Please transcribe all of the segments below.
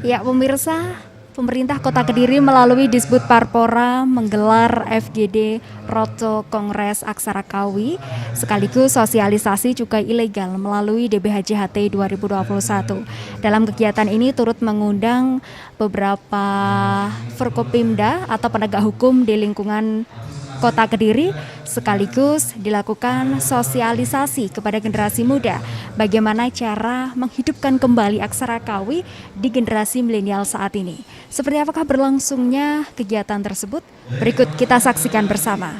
Ya, pemirsa, pemerintah Kota Kediri melalui Disbud Parpora menggelar FGD Road to Kongres Aksara Kawi sekaligus sosialisasi cukai ilegal melalui DBHJHT 2021. Dalam kegiatan ini turut mengundang beberapa Forkopimda atau penegak hukum di lingkungan Kota Kediri, sekaligus dilakukan sosialisasi kepada generasi muda bagaimana cara menghidupkan kembali aksara Kawi di generasi milenial saat ini. Seperti apakah berlangsungnya kegiatan tersebut? Berikut kita saksikan bersama.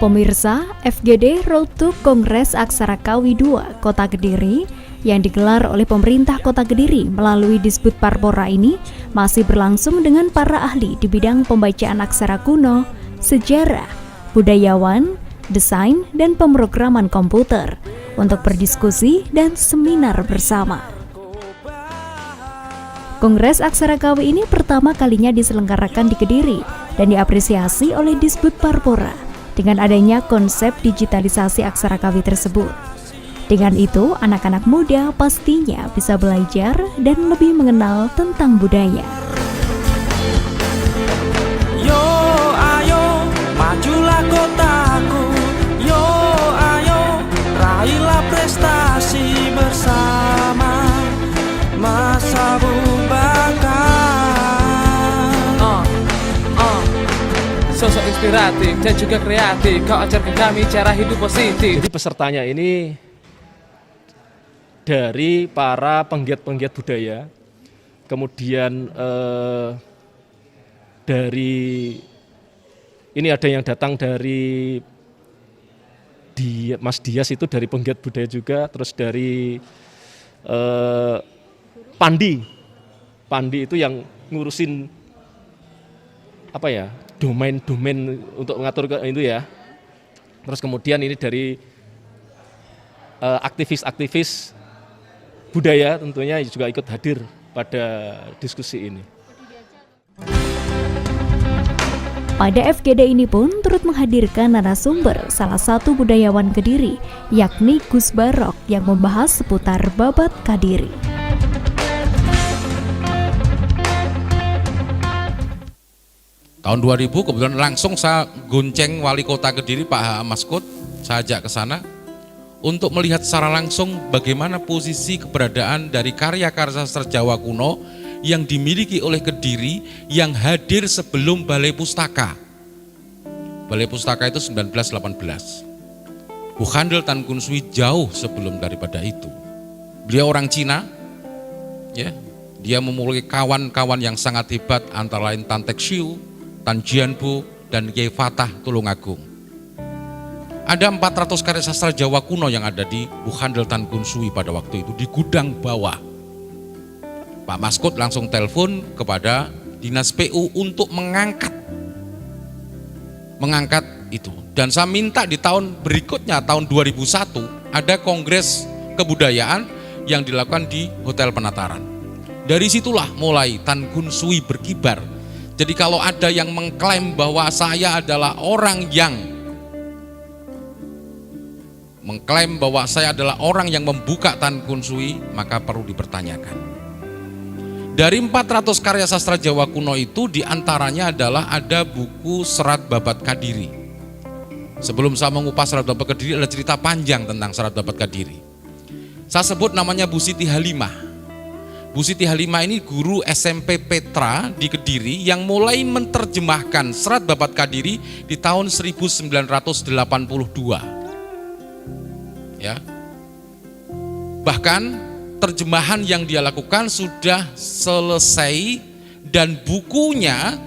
Pemirsa, FGD Road to Kongres Aksara Kawi II Kota Kediri yang digelar oleh pemerintah Kota Kediri melalui Disbud Parpora ini masih berlangsung dengan para ahli di bidang pembacaan aksara kuno, sejarah, budayawan, desain, dan pemrograman komputer untuk berdiskusi dan seminar bersama. Kongres Aksara Kawi ini pertama kalinya diselenggarakan di Kediri dan diapresiasi oleh Disbud Parpora dengan adanya konsep digitalisasi aksara Kawi tersebut. Dengan itu, anak-anak muda pastinya bisa belajar dan lebih mengenal tentang budaya. Yo ayo majulah kotaku, yo ayo raihlah prestasi bersama masa Bubakar. Sosok inspiratif dan juga kreatif, kau ajarkan kami cara hidup positif. Jadi pesertanya ini dari para penggiat-penggiat budaya, kemudian dari ini ada yang datang dari Mas Dias itu dari penggiat budaya juga, terus dari Pandi itu yang ngurusin apa ya, domain untuk mengatur itu ya. Terus kemudian ini dari aktivis-aktivis budaya tentunya juga ikut hadir pada diskusi ini. Pada FGD ini pun turut menghadirkan narasumber salah satu budayawan Kediri, yakni Gus Barok yang membahas seputar babat Kadiri. Tahun 2000 kebetulan langsung saya gonceng wali kota Kediri Pak H.A. Maskut, saya ajak ke sana untuk melihat secara langsung bagaimana posisi keberadaan dari karya-karya sastra Jawa kuno yang dimiliki oleh Kediri yang hadir sebelum Balai Pustaka. Balai Pustaka itu 1918. Bu Khandel Tan Kun Sui jauh sebelum daripada itu. Beliau orang Cina, ya, dia memiliki kawan-kawan yang sangat hebat antara lain Tan Tek Siu, Tan Jianbo, dan Kiai Fatah Tulungagung. Ada 400 karya sastra Jawa kuno yang ada di Bu Khandel Tan Kun Sui pada waktu itu di gudang bawah. Pak Maskut langsung telepon kepada Dinas PU untuk mengangkat itu. Dan saya minta di tahun berikutnya, tahun 2001, ada kongres kebudayaan yang dilakukan di Hotel Penataran. Dari situlah mulai Tan Kun Sui berkibar. Jadi kalau ada yang mengklaim bahwa saya adalah orang yang membuka Tan Kun Sui, maka perlu dipertanyakan. Dari 400 karya sastra Jawa kuno itu diantaranya adalah ada buku Serat Babat Kadiri. Sebelum saya mengupas Serat Babat Kadiri, ada cerita panjang tentang Serat Babat Kadiri. Saya sebut namanya Bu Siti Halimah. Bu Siti Halimah ini guru SMP Petra di Kediri yang mulai menerjemahkan Serat Babat Kadiri di tahun 1982. Ya. Bahkan terjemahan yang dia lakukan sudah selesai dan bukunya,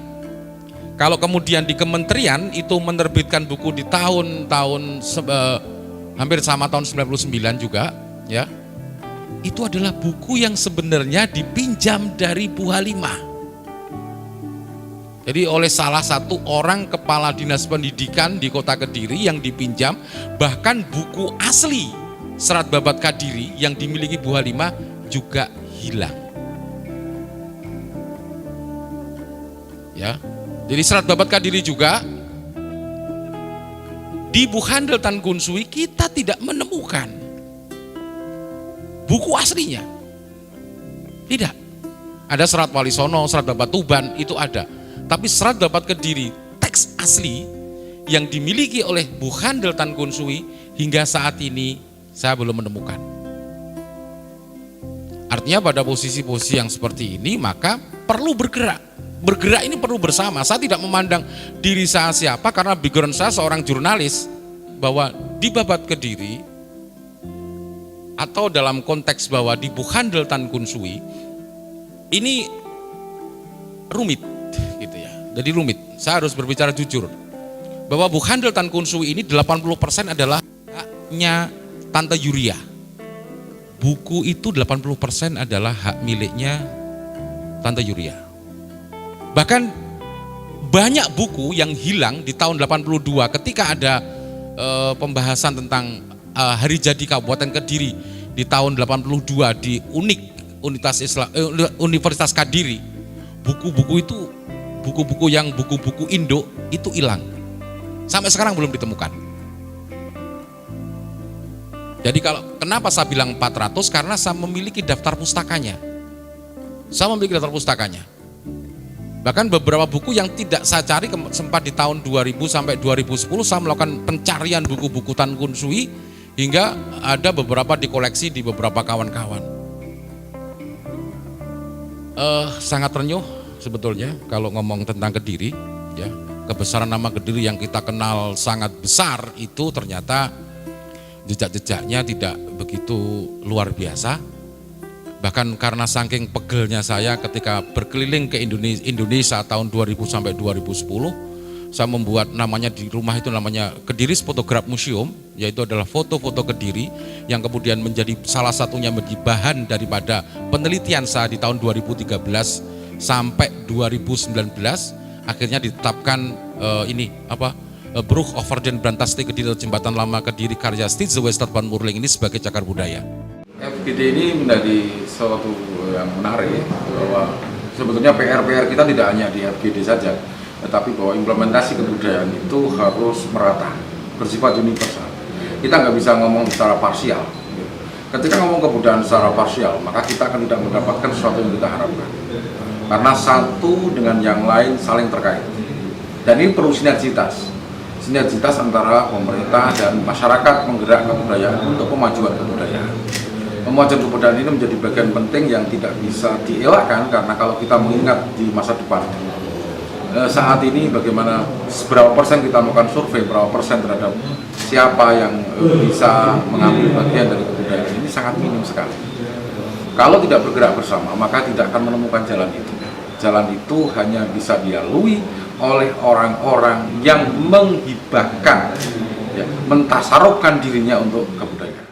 kalau kemudian di kementerian itu menerbitkan buku di tahun-tahun hampir sama tahun 99 juga, ya. Itu adalah buku yang sebenarnya dipinjam dari Bu Halimah. Jadi oleh salah satu orang kepala dinas pendidikan di Kota Kediri yang dipinjam, bahkan buku asli Serat Babat Kadiri yang dimiliki Bu Halimah juga hilang. Ya. Jadi Serat Babat Kadiri juga di Buku Handel Tan Kun Sui kita tidak menemukan buku aslinya. Tidak. Ada Serat Wali Sono, Serat Babat Tuban itu ada. Tapi Serat Babat Kediri teks asli yang dimiliki oleh Buku Handel Tan Kun Sui hingga saat ini saya belum menemukan. Artinya pada posisi-posisi yang seperti ini maka perlu bergerak. Bergerak ini perlu bersama. Saya tidak memandang diri saya siapa karena background saya seorang jurnalis, bahwa di Babat Kediri atau dalam konteks bahwa di Buku Handel Tan Kun Sui ini rumit gitu ya. Jadi rumit. Saya harus berbicara jujur bahwa Buku Handel Tan Kun Sui ini 80% adalah haknya Tante Yuria. Buku itu 80% adalah hak miliknya Tante Yuria. Bahkan banyak buku yang hilang di tahun 82 ketika ada pembahasan tentang hari jadi Kabupaten Kediri di tahun 82 di Universitas Kadiri. Buku-buku itu buku-buku Indo itu hilang. Sampai sekarang belum ditemukan. Jadi kenapa saya bilang 400? Karena saya memiliki daftar pustakanya. Bahkan beberapa buku yang tidak saya cari sempat di tahun 2000 sampai 2010 saya melakukan pencarian buku-buku Tan Kun Sui hingga ada beberapa dikoleksi di beberapa kawan-kawan. Sangat renyuh sebetulnya kalau ngomong tentang Kediri, ya. Kebesaran nama Kediri yang kita kenal sangat besar itu ternyata jejak-jejaknya tidak begitu luar biasa. Bahkan karena saking pegelnya saya ketika berkeliling ke Indonesia tahun 2000 sampai 2010, saya membuat namanya di rumah itu namanya Kediri Photograph Museum, yaitu adalah foto-foto Kediri yang kemudian menjadi salah satunya menjadi bahan daripada penelitian saya di tahun 2013 sampai 2019, akhirnya ditetapkan Brug over den Brantasti Kediri atau Jembatan Lama Kediri karya Stitze Westerban Murling ini sebagai cagar budaya. FGD ini menjadi suatu yang menarik bahwa sebetulnya PR kita tidak hanya di FGD saja, tetapi bahwa implementasi kebudayaan itu harus merata, bersifat universal. Kita nggak bisa ngomong secara parsial. Ketika ngomong kebudayaan secara parsial, maka kita akan tidak mendapatkan sesuatu yang kita harapkan. Karena satu dengan yang lain saling terkait. Dan ini perlu sinergitas antara pemerintah dan masyarakat menggerakkan kebudayaan untuk kemajuan kebudayaan. Kemajuan kebudayaan ini menjadi bagian penting yang tidak bisa dielakkan karena kalau kita mengingat di masa depan saat ini bagaimana seberapa persen kita melakukan survei, berapa persen terhadap siapa yang bisa mengambil bagian dari kebudayaan ini sangat minim sekali. Kalau tidak bergerak bersama maka tidak akan menemukan jalan itu. Jalan itu hanya bisa dilalui oleh orang-orang yang menghibahkan, mentasarufkan dirinya untuk kebudayaan.